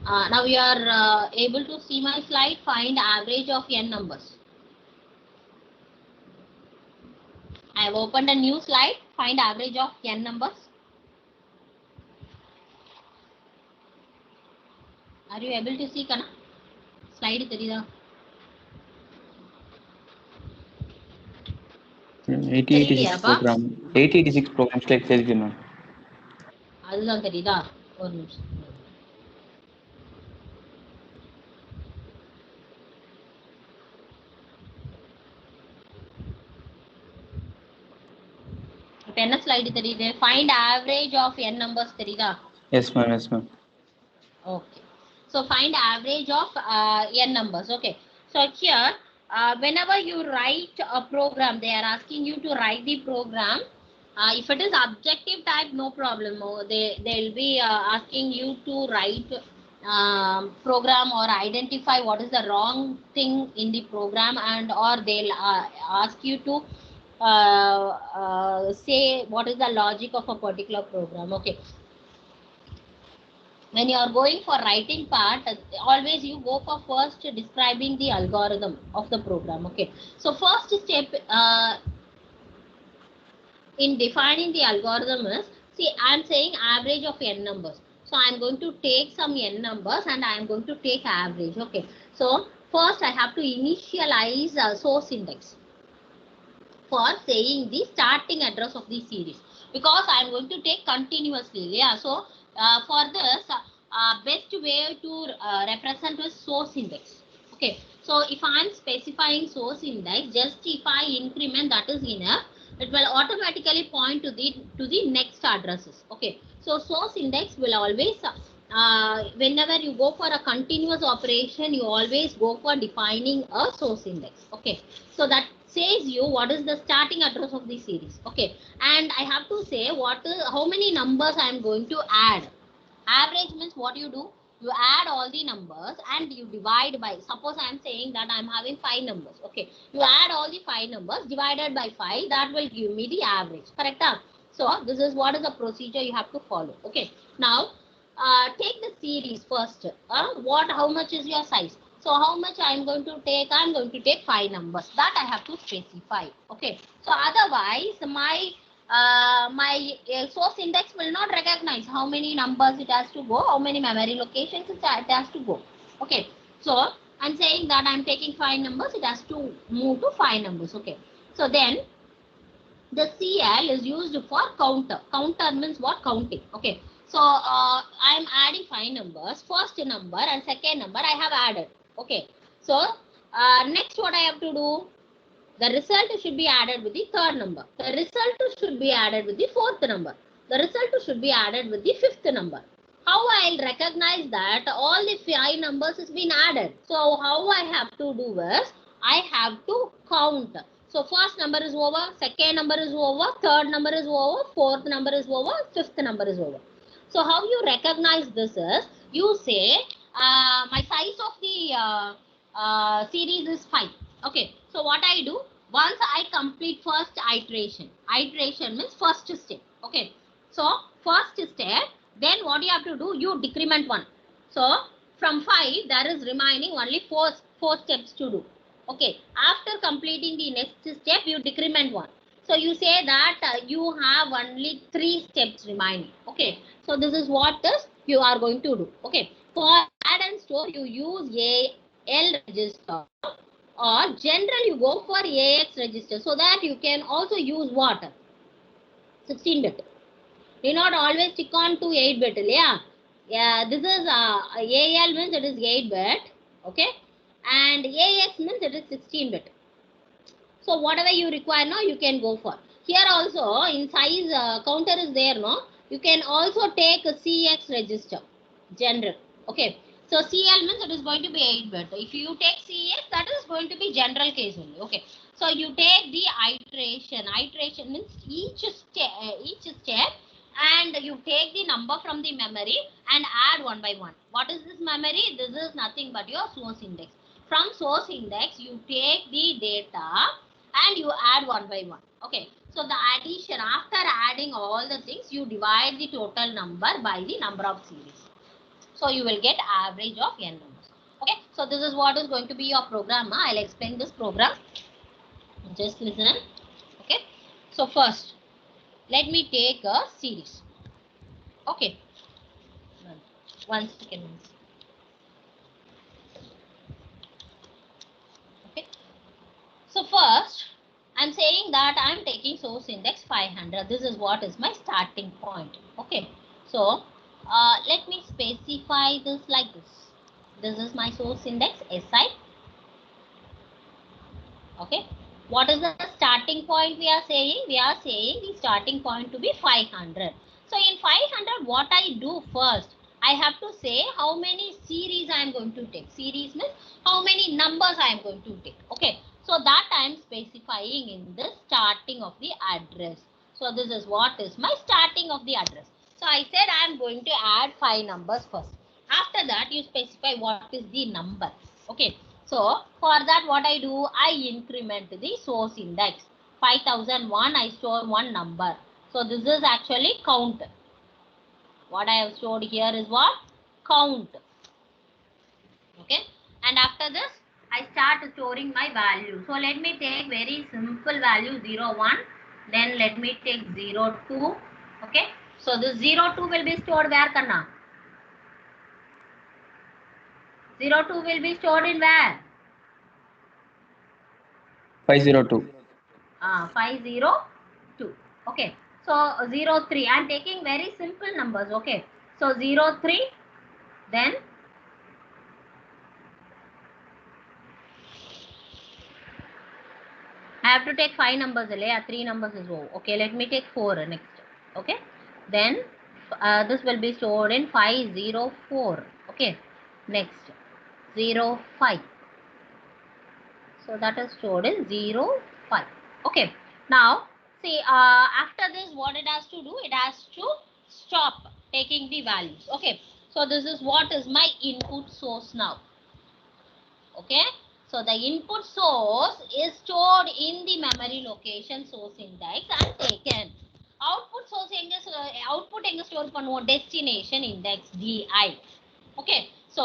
Now you are able to see my slide. Find average of n numbers. I have opened a new slide. Find average of n numbers. Are you able to see Kana? Slide therida? 8086 program. 8086 program like தெரியுமா? அதுதான் தெரியுதா? ஒரு நிமிஷம். இப்போ என்ன slide தெரியுது? Find average of n numbers தெரியுதா? Yes ma'am, yes ma'am. Okay. So find average of n numbers. Okay. So here, whenever you write a program, they are asking you to write the program. If it is objective type, no problem. They'll be asking you to write program or identify what is the wrong thing in the program, and or they'll ask you to say what is the logic of a particular program. Okay. When you are going for writing part, always you go for first describing the algorithm of the program. Okay. So first step in defining the algorithm is, see, I am saying average of n numbers. So I am going to take some n numbers and I am going to take average. Okay. So first I have to initialize source index for saying the starting address of the series, because I am going to take continuously. Yeah. So for this, best way to represent is source index. Okay. So if I am specifying source index, just if I increment, that is enough. It will automatically point to the next addresses. Okay. So source index will always whenever you go for a continuous operation, you always go for defining a source index. Okay. So that says you what is the starting address of the series. Okay. And I have to say how many numbers I am going to add. Average means what you do, you add all the numbers and you divide by, suppose I am saying that I am having 5 numbers. Okay. You add all the 5 numbers divided by 5, that will give me the average. Correct? So this is what is the procedure you have to follow. Okay. Now take the series first. How much is your size? So how much I am going to take? I am going to take 5 numbers. That I have to specify. Okay. So otherwise my source index will not recognize how many numbers it has to go, how many memory locations it has to go. Okay. So I'm saying that I'm taking 5 numbers, it has to move to 5 numbers. Okay. So then the CL is used for counter. Counter means what? Counting. Okay. So I'm adding 5 numbers. First number and second number I have added. Okay. So next what I have to do? The result should be added with the third number. The result should be added with the fourth number. The result should be added with the fifth number. How I'll recognize that all the 5 numbers has been added? So how I have to do is, I have to count. So first number is over, second number is over, third number is over, fourth number is over, fifth number is over. So how you recognize this is, you say my size of the series is 5. Okay. So what I do, once I complete first iteration means first step. Okay. So first step, then what you have to do, you decrement 1. So from 5 there is remaining only 4 steps to do. Okay. After completing the next step, you decrement 1. So you say that you have only 3 steps remaining. Okay. So this is what you are going to do. Okay. For add and store, you use AL register, or general you go for AX register, so that you can also use what? 16-bit. Do not always stick on to 8-bit. Yeah, this is AL means it is 8-bit. Okay. And AX means it is 16-bit. So whatever you require now, you can go for. Here also in size counter is there, no? You can also take a CX register, general. Okay. So CL means it is going to be 8-bit. If you take CX, that is going to be general case only. Okay. So you take the iteration. Iteration means each step, and you take the number from the memory and add 1 by 1. What is this memory? This is nothing but your source index. From source index, you take the data and you add 1 by 1. Okay. So the addition, after adding all the things, you divide the total number by the number of series. So you will get average of n numbers. Okay, so this is what is going to be your program. I'll explain this program. Just listen. Okay, so first let me take a series. Okay, one second. Okay, so first I'm saying that I'm taking source index 500. This is what is my starting point. Okay, so let me specify this like this. This is my source index SI. Okay, what is the starting point we are saying? We are saying the starting point to be 500. So in 500, what I do first, I have to say how many series I am going to take. Series means how many numbers I am going to take. Okay, so that I am specifying in the starting of the address. So this is what is my starting of the address. So I said I am going to add 5 numbers first. After that, you specify what is the number. Okay, so for that what I do, I increment the source index. 5001, I store one number. So this is actually count. What I have stored here is what? Count. Okay, and after this I start storing my value. So let me take very simple value 01. Then let me take 02. Okay, so this 02 will be stored where, Kanna? 02 will be stored in where? 502. 502. Okay, so 03. I'm taking very simple numbers. Okay, so 03. Then I have to take 5 numbers. 3 numbers is over. Okay, let me take 4 next. Okay, then this will be stored in 504. Okay, next 05. So that is stored in 05. Okay, now see, after this what it has to do, it has to stop taking the values. Okay, so this is what is my input source now. Okay, so the input source is stored in the memory location source index and taken. Output source index, output store பண்ணுவோம் destination index di. Okay, so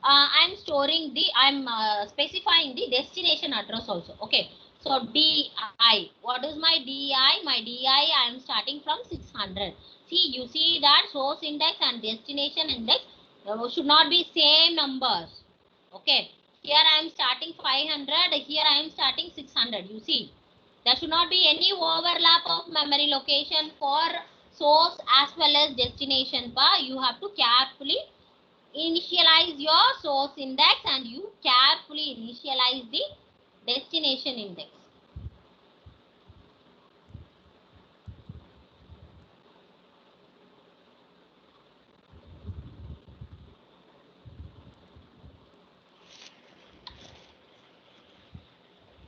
I'm storing the, I'm specifying the destination address also. Okay, so di, what is my di? My di I am starting from 600. See, you see that source index and destination index should not be same numbers. Okay, here I am starting 500, here I am starting 600. You see, there should not be any overlap of memory location for source as well as destination. You have to carefully initialize your source index and you carefully initialize the destination index.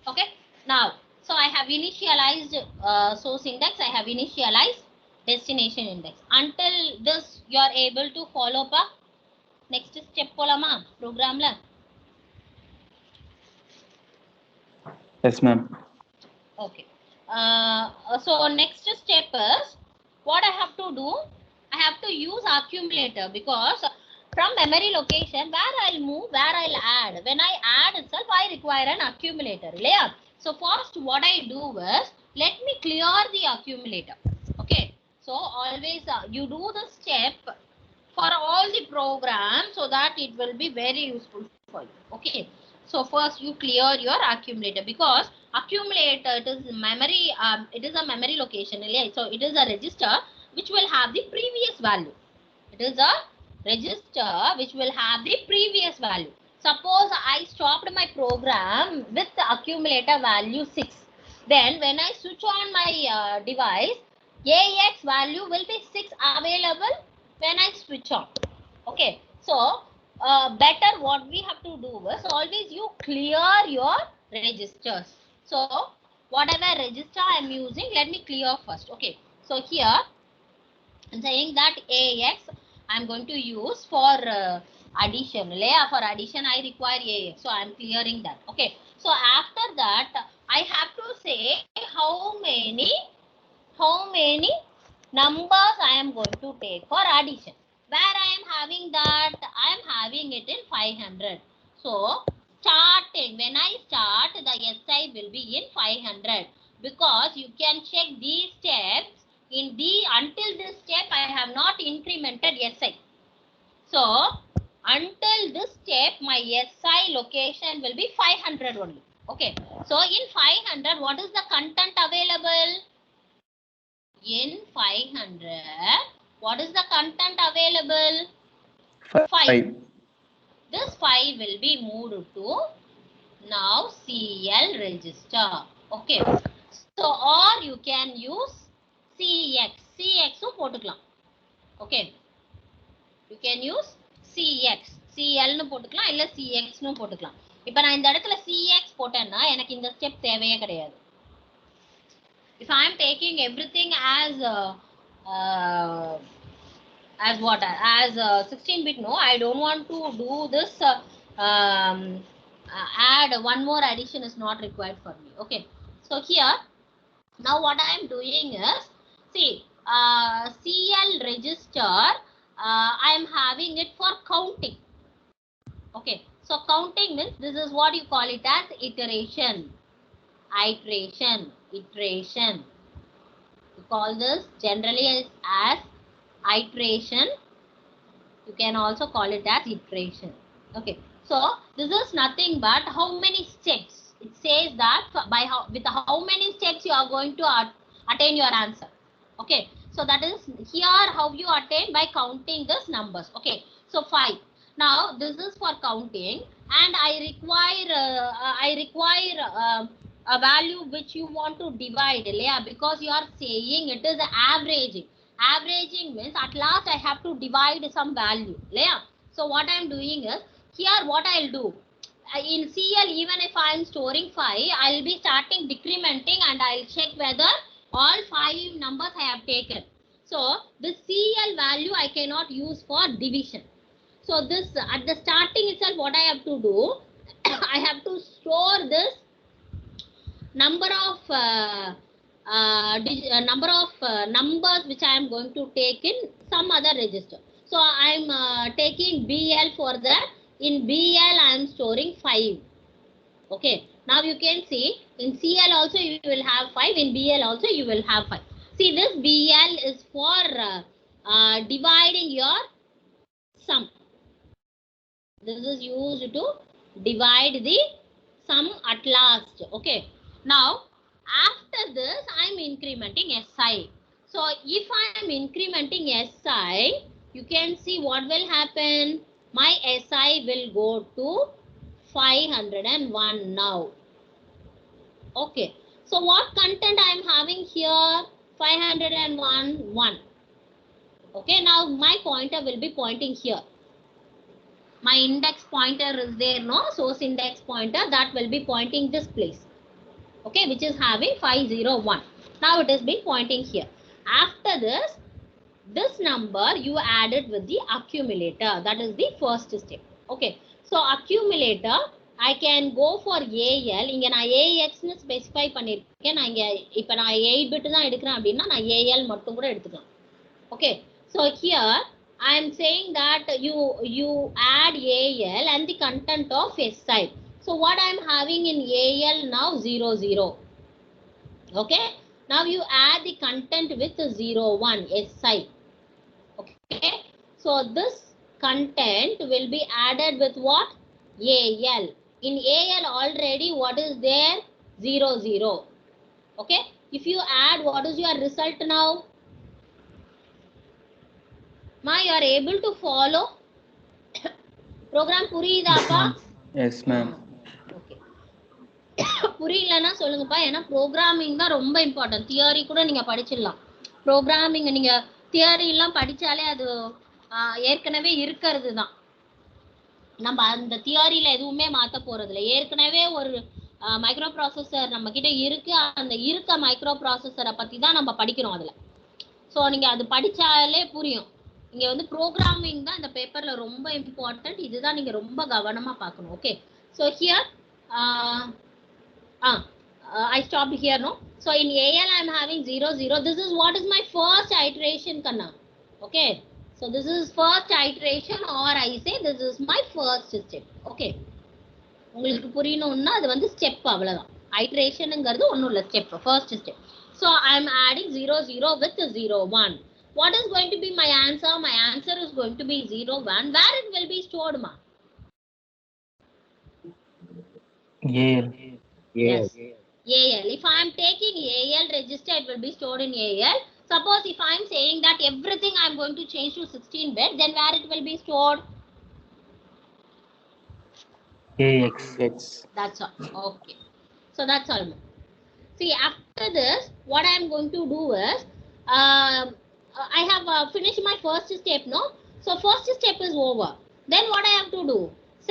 Okay, now so I have initialized source index, I have initialized destination index. Until this you are able to follow pa. Next step polama program la. Yes, ma'am. Okay, so next step is what I have to do, I have to use accumulator, because from memory location where I'll move, where I'll add, when I add itself I require an accumulator. So first what I do is, let me clear the accumulator. Okay, so always you do the step for all the programs so that it will be very useful for you. Okay, so first you clear your accumulator, because accumulator, it is memory, it is a memory location. So it is a register which will have the previous value. It is a register which will have the previous value. Suppose I stopped my program with the accumulator value 6. Then when I switch on my device, AX value will be 6 available when I switch on. Okay, so better what we have to do is, always you clear your registers. So whatever register I am using, let me clear first. Okay, so here I'm saying that AX I'm going to use for addition. For addition I require AX, so I'm clearing that. Okay, so after that I have to say how many numbers I am going to take for addition. Where I am having that having it in 500. So starting, when I start, the SI will be in 500, because you can check these steps. Until this step, I have not incremented SI. So until this step, my SI location will be 500 only. Okay. So in 500, what is the content available? In 500, what is the content available? 5. This 5 will be moved to now CL register. Okay. So, or you can use CX. CX போட்டுக்கலாம். Okay. You can use CX. CL னு போட்டுக்கலாம் இல்ல CX னு போட்டுக்கலாம். இப்போ நான் இந்த இடத்துல CX போட்டேன்னா எனக்கு இந்த ஸ்டெப் தேவையே கிடையாது. If I am taking everything as what? As 16-bit, no, I don't want to do this. Add one more addition is not required for me. Okay. So here, now what I am doing is, see, CL register, I am having it for counting. Okay. So counting means this is what you call it as iteration. Iteration. You call this generally as iteration. You can also call it as iteration. Okay. So this is nothing but how many steps. It says that with how many steps you are going to attain your answer. Okay. So that is here how you attain by counting these numbers. Okay. So 5. Now this is for counting, and I require a value which you want to divide, because you are saying it is averaging. Averaging means at last I have to divide some value. So what I am doing is, here what I will do, in CL, even if I am storing 5, I will be starting decrementing, and I will check whether all 5 numbers I have taken. So this CL value I cannot use for division. So this at the starting itself, what I have to do, I have to store this number of numbers which I am going to take in some other register. So I am taking BL for that. In BL I am storing 5. Okay. Now you can see in CL also you will have 5. In BL also you will have 5. See, this BL is for dividing your sum. This is used to divide the sum at last. Okay. Now after this I am incrementing SI. So if I am incrementing SI, you can see what will happen. My SI will go to 501 now. Okay. So what content I am having here? 501. Okay. Now my pointer will be pointing here. My index pointer is there, no? Source index pointer, that will be pointing this place. Okay, which is having 501. Now it is been pointing here. After this number you add it with the accumulator. That is the first step. Okay. So accumulator, I can go for AL. இங்க நான் AX னு specify பண்ணிருக்கேன். நான் இங்க இப்போ நான் 8 bit தான் எடுக்கிறேன் அப்படினா நான் AL மட்டும் கூட எடுத்துக்கலாம். Okay. So here I am saying that you add AL and the content of SI. So what I am having in AL now? 0, 0. Okay. Now you add the content with 0, 1 SI. Okay. So this content will be added with what? AL. In AL already what is there? 0, 0. Okay. If you add, what is your result now? Ma, you are able to follow? Program புரியுதாப்பா? Yes ma'am. Okay. புரியலன்னா சொல்லுங்கப்பா. ஏன்னா programming தான் ரொம்ப important. Theory கூட நீங்க படிச்சிடலாம். Programming நீங்க theory எல்லாம் படிச்சாலே அது ஏற்கனவே இருக்கிறது தான். நம்ம அந்த தியரியில எதுவுமே மாத்த போறது இல்லை. ஏற்கனவே ஒரு மைக்ரோ ப்ராசஸர் நம்ம கிட்ட இருக்கு. அந்த இருக்க மைக்ரோ ப்ராசஸரை பத்தி தான் நம்ம படிக்கிறோம் அதுல. ஸோ நீங்க அது படிச்சாலே புரியும். இங்க வந்து ப்ரோக்ராமிங் தான் இந்த பேப்பர்ல ரொம்ப இம்பார்ட்டன்ட். இதுதான் நீங்க ரொம்ப கவனமா பார்க்கணும். Okay. So here I stopped here, no? So in AL I am having 0, 0. This is what is my first iteration, Kanna. Okay. So this is first iteration, or I say this is my first step. Okay, உங்களுக்கு புரியணும்னா அது வந்து step அவ்வளவுதான். ஐட்ரேஷன்ங்கிறது ஒண்ணும் இல்ல, step, first step. So I am adding 0 0 with 0 1. What is going to be my answer? My answer is going to be 0 1. Where it will be stored, ma? AL. Yes, AL. If I am taking AL register, it will be stored in AL. Suppose if I am saying that everything I am going to change to 16-bit, then where it will be stored? AX. That's all. Okay. So that's all. See, after this, what I am going to do is, I have finished my first step, no? So first step is over. Then what I have to do?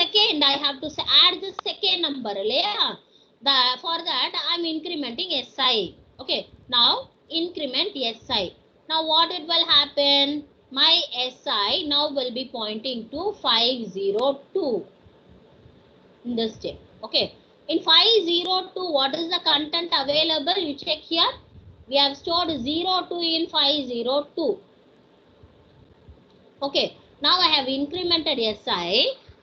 Second, I have to add the second number. Yeah? For that, I am incrementing SI. Okay. Now, increment SI. Now, what it will happen? My SI now will be pointing to 502 in this step. Okay. In 502, what is the content available? You check here. We have stored 02 in 502. Okay. Now I have incremented SI.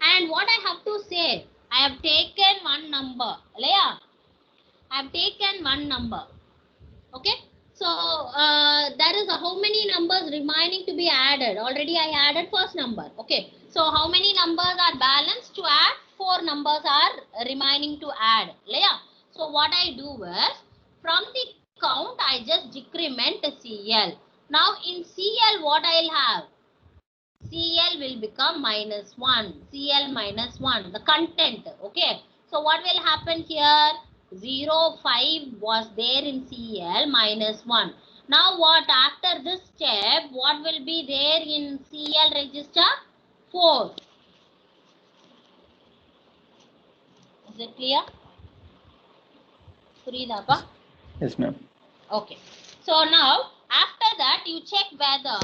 And what I have to say? I have taken one number. I have taken one number. Okay. So there is how many numbers remaining to be added? Already I added first number. Okay. So how many numbers are balanced to add? 4 numbers are remaining to add. So what I do is, from the count I just decrement CL. Now in CL what I'll have? CL will become -1. CL -1. The content. Okay. So what will happen here? 0 5 was there in CL -1. Now what? After this step, what will be there in CL register? 4. Is it clear? Puridapa? Yes, ma'am. Okay. So now after that you check whether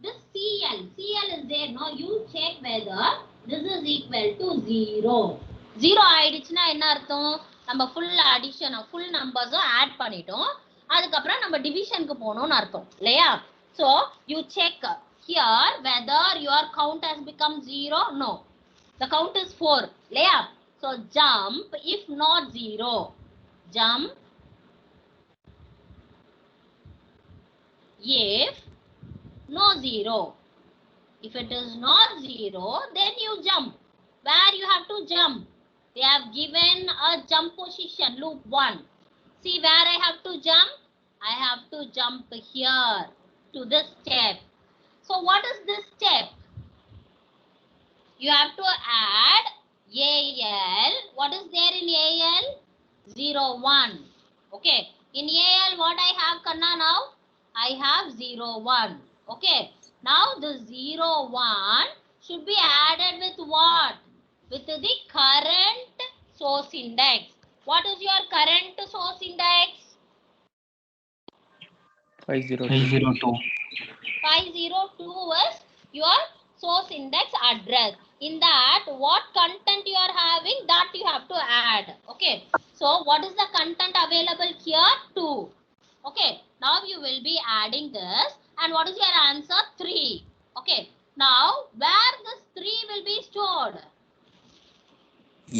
this CL is there. No, you check whether this is equal to 0. 0 ஆயிடுச்சுனா என்ன அர்த்தம்? நம்ம full addition full numbers add பண்ணிட்டோம். அதுக்கு அப்புறம் நம்ம டிவிஷனுக்கு போணும்னு அர்த்தம் இல்லையா? So you check here whether your count has become 0. No, the count is 4 இல்லையா? So jump if not 0. Jump if no 0. If it is not 0, then you jump. Where you have to jump? They have given a jump position, loop 1. See where I have to jump? I have to jump here to this step. So what is this step? You have to add AL. What is there in AL? 0 1. Okay. In AL what I have, Kanna, now? I have 0 1. Okay. Now the 0 1 should be added with what? With the current source index. What is your current source index? 502. 502 is your source index address. In that, what content you are having, that you have to add. Okay. So what is the content available here? 2. Okay. Now you will be adding this. And what is your answer? 3. Okay. Now where this 3 will be stored?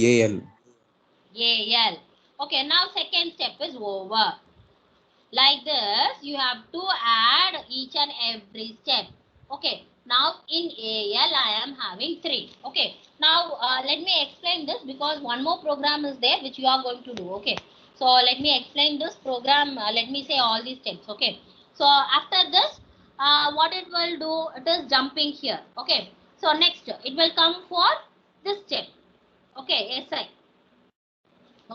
AL. AL. Okay. Now second step is over. Like this, you have to add each and every step. Okay. Now in AL I am having 3. Okay. Now let me explain this, because one more program is there which you are going to do. Okay. So let me explain this program. Let me say all these steps. Okay. So after this, what it will do? It is jumping here. Okay. So next it will come for this step. Okay. SI.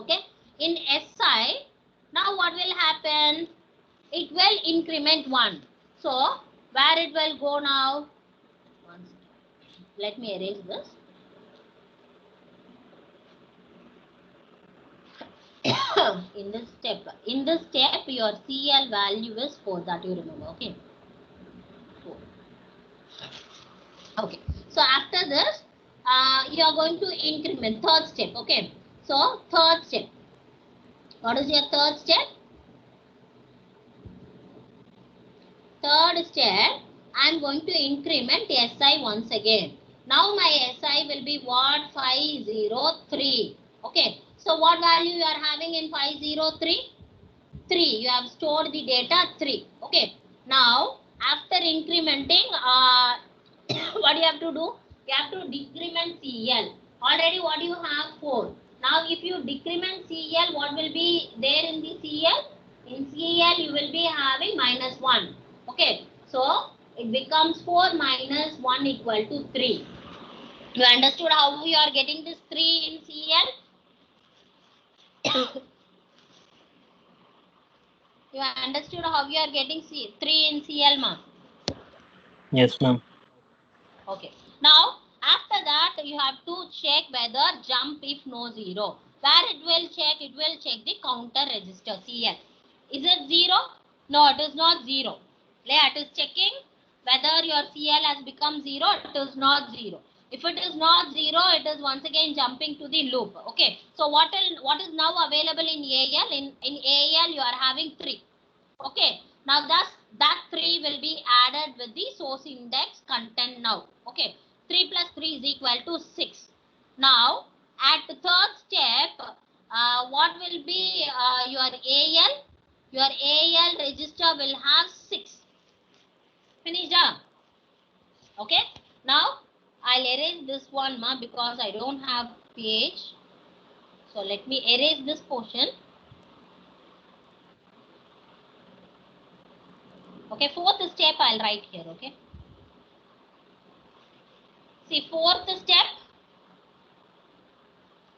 Okay. In SI, now what will happen? It will increment 1. So where it will go now? Let me erase this. In this step, your CL value is 4. That you remember. Okay. 4. Okay. So after this, you are going to increment third step. Okay. So third step. What is your third step? Third step, I'm going to increment SI once again. Now my SI will be what? 503. Okay. So what value you are having in 503? 3. You have stored the data 3. Okay. Now after incrementing, what you have to do? You have to decrement CL. Already what you have? 4. Now if you decrement CL, what will be there in the CL? In CL you will be having -1. Okay. So it becomes 4 minus 1 equal to 3. You understood how you are getting this 3 in CL? You understood how you are getting 3 in CL, ma? Yes, ma'am. Okay. Now, after that, you have to check whether jump if no 0. Where it will check the counter register CL. Is it 0? No, it is not 0. It is checking whether your CL has become 0. It is not 0. If it is not 0, it is once again jumping to the loop. Okay. So what is now available in AL? In AL, you are having 3. Okay. Now that 3 will be added with the source index content now. Okay. 3 plus 3 is equal to 6. Now at the third step, what will be your AL? Your AL register will have 6. Finished? Okay. Now I'll erase this one, ma, because I don't have page. So let me erase this portion. Okay, fourth step I'll write here. Okay. See, fourth step.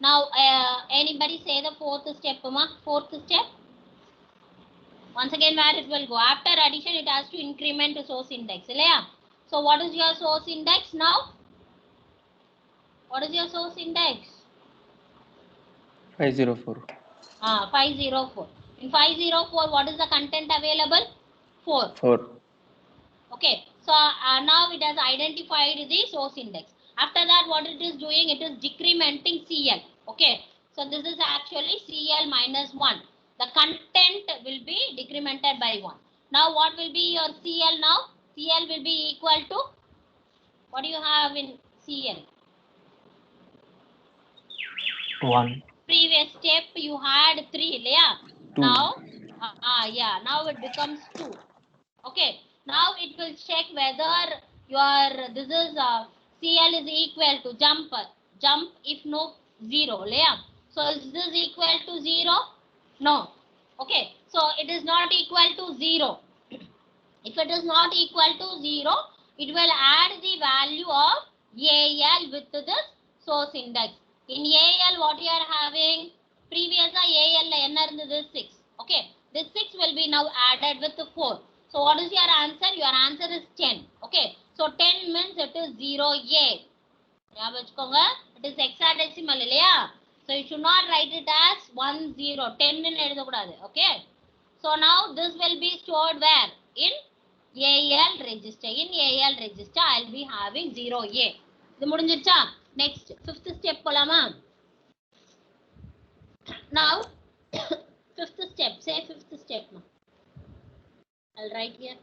Now, anybody say the fourth step, ma? Fourth step. Once again, where it will go? After addition, it has to increment the source index. So, what is your source index now? What is your source index? 504. 504. In 504, what is the content available? 4. 4. Okay. So, now it has identified the source index. After that, what it is doing? It is decrementing CL. Okay. So, this is actually CL minus 1. The content will be decremented by 1. Now, what will be your CL now? CL will be equal to, what do you have in CL? 1. Previous step, you had 3, yeah? 2. Now, now it becomes 2. Okay. Now, it will check whether this is CL is equal to jump if no 0, yeah? So, is this equal to 0? No. Okay. So, it is not equal to 0. If it is not equal to 0, it will add the value of AL with this source index. In AL, what you are having? Previous AL is 6. Okay. This 6 will be now added with 4. So, what is your answer? Your answer is 10. Okay. So, 10 means it is 0A. It is hexadecimal. So, you should not write it as 10. 10 in okay. So, now this will be stored where? In AL register. In AL register, I will be having 0A. Next, fifth step. Now, fifth step. Say fifth step. I'll write here.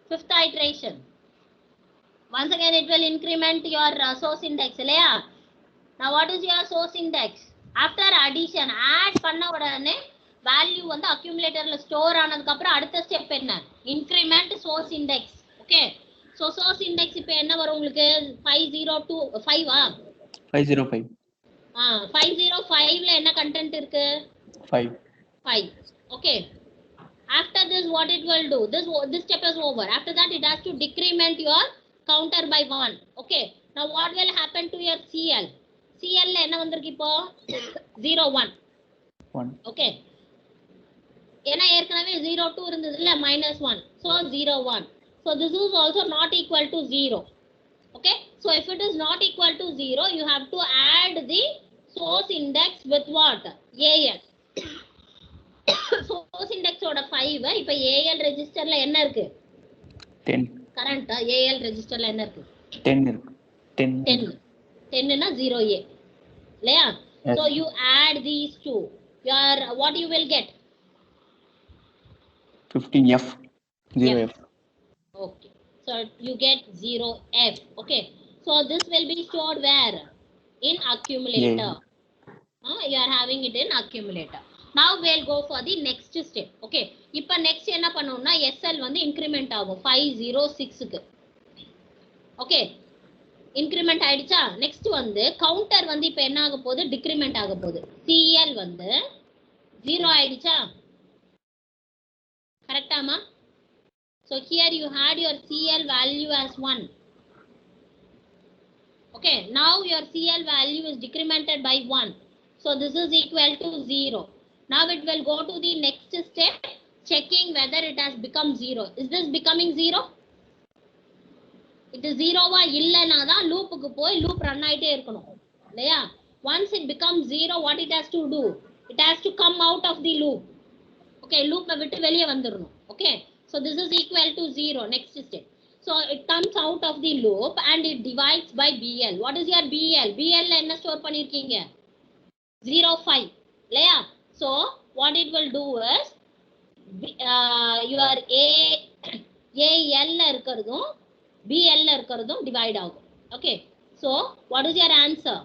Fifth iteration. Once again, it will increment your source index. Now, what is your source index? After addition, add panna odane value on the accumulator store anadukapra adutha step enna? Increment source index. Okay. So, source index ipo enna varum ungalku 505 505. 505 la enna content irukku? 5. 5. Okay. After this, what it will do? This step is over. After that, it has to decrement your counter by 1. Okay. Now, what will happen to your CL? CL la enna vandirukku ipo? 0 1. 1. Okay. Ena erkanave 0 2 irundhadilla -1. So 0 1. So this is also not equal to 0. Okay. So if it is not equal to 0, you have to add the source index with what? AL. Source index oda 5. Ipo AL register la enna irukku? 10. Current AL register la enna irukku? 10 irukku. 10. 10 na 0A. Yes. So you add these two. What you will get? 15F. 0F. Okay. So you get 0f. Okay. So this will be stored where? In accumulator. You are having it in accumulator. Now we'll go for the next step. Okay. Now next என்ன பண்ணனும்னா SL வந்து increment ஆகும் 506 க்கு. Okay. Increment ஆயிடுச்சா? Next வந்து counter வந்து இப்ப என்ன ஆக போகுது? Decrement ஆக போகுது. CL வந்து 0 ஆயிடுச்சா? கரெக்ட்டா மா? So here you had your CL value as 1. Okay, now your CL value is decremented by 1. So this is equal to 0. Now it will go to the next step, checking whether it has become 0. Is this becoming 0? It is 0 வா இல்லனா தான் லூப்புக்கு போய் loop run ஆயிட்டே இருக்கணும் இல்லையா? Once it becomes 0, what it has to do? It has to come out of the loop. Okay, loop விட்டு வெளியே வந்துடணும். Okay, so this is equal to 0. Next step. So it comes out of the loop and it divides by BL. What is your BL? BL ல என்ன store பண்ணிருக்கீங்க? 0.5 இல்லையா? So what it will do is your AL ல இருக்கிறதும் BL ல இருக்கிறதும் divide ஆகும். Okay, so what is your answer?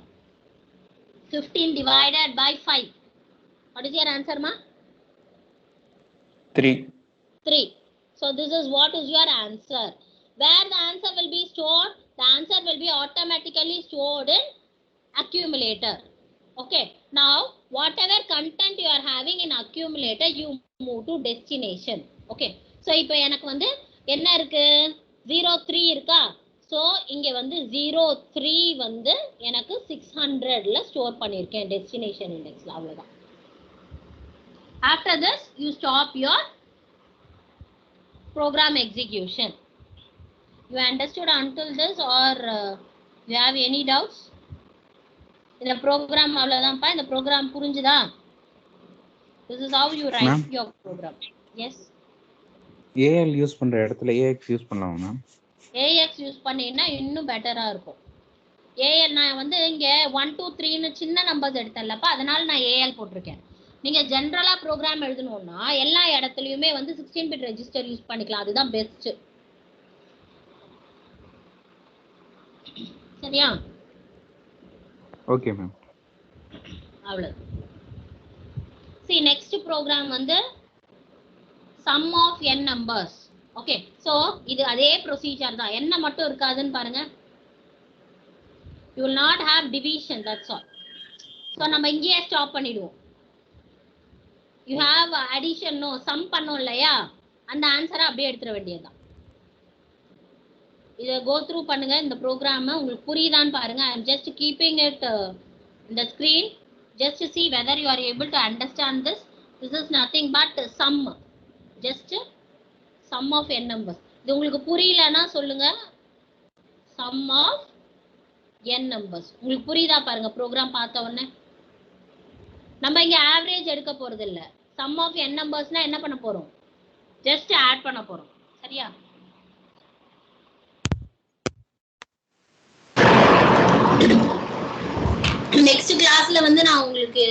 15 divided by 5. What is your answer, ma? 3. 3. So this is what is your answer. Where the answer will be stored? The answer will be automatically stored in accumulator. Okay. Now, whatever content you are having in accumulator, you move to destination. Okay. So, இப்போ எனக்கு வந்து என்ன இருக்கு? 03 இருக்கா? So, இங்க வந்து 03 வந்து எனக்கு 600ல ஸ்டோர் பண்ணிருக்கேன் destination indexல அவ்வளவுதான். After this, you stop your program execution. You understood until this or you have any doubts? இந்த program அவ்வளவுதான்ப்பா. இந்த program புரிஞ்சுதா? This is how you write your program. Yes. AL use பண்ற இடத்துல AX யூஸ் பண்ணலாமா ma'am? AX use பண்ணீங்கன்னா இன்னும் பெட்டரா இருக்கும். AL நான் வந்து இங்க 1 2 3 ன்னு சின்ன நம்பர்ஸ் எடுத்தேன்லப்பா, அதனால நான் AL போட்டிருக்கேன். நீங்க ஜெனரலா ப்ரோக்ராம் எழுதணும்னா எல்லா இடத்துலயுமே வந்து 16 பிட் ரெஜிஸ்டர் யூஸ் பண்ணிக்கலாம். அதுதான் பெஸ்ட். சரியா? Okay ma'am. அவ்வளவு. See, next program வந்து sum of n numbers. Okay, so இது அதே procedure தான். என்ன மட்டும் இருக்காதுன்னு பாருங்க. You will not have division, that's all. So நம்ம இங்கேயே ஸ்டாப் பண்ணிடுவோம். You have addition, no, sum பண்ணோம் இல்லையா? அந்த ஆன்சரை அப்படியே எடுத்துட வேண்டியதுதான். இதை go through பண்ணுங்க. இந்த ப்ரோக்ராம் உங்களுக்கு புரியுதான்னு பாருங்க. I am just keeping it in the screen just to see whether you are able to understand this. This is nothing but sum, just sum of n numbers. இது உங்களுக்கு புரியலன்னா சொல்லுங்க. Sum of n numbers. உங்களுக்கு புரியுதா பாருங்க program பார்த்த உடனே. நம்ம இங்க ஆவரேஜ் எடுக்க போறது இல்ல. Sum of n numbers-னா என்ன பண்ண போறோம்? Just ஆட் பண்ண போறோம். சரியா? நெக்ஸ்ட் கிளாஸ்ல வந்து நான் உங்களுக்கு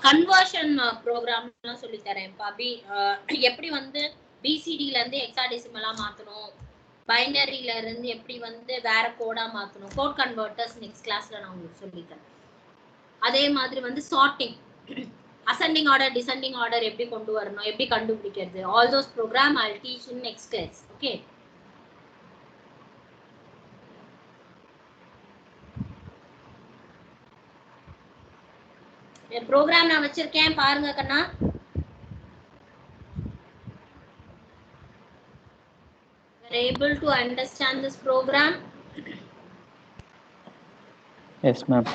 கன்வர்ஷன் ப்ரோக்ராம்லாம் சொல்லி தரேன். எப்படி வந்து பிசிடில இருந்து ஹெக்ஸாடெசிமலா மாத்தணும், பைனரியில இருந்து எப்படி வந்து வேற கோடா மாத்தணும், கோட் கன்வர்ட்டர்ஸ் நெக்ஸ்ட் கிளாஸ்ல நான் உங்களுக்கு சொல்லி தரேன். அதே மாதிரி வந்து sorting, ascending order descending order எப்படி கொண்டு வரணும், எப்படி கண்டுபிடிக்கிறது, all those program I will teach in next class. Okay, program நான் வச்சிருக்கேன் பாருங்க கண்ணா. You are able to understand this program? Yes ma'am.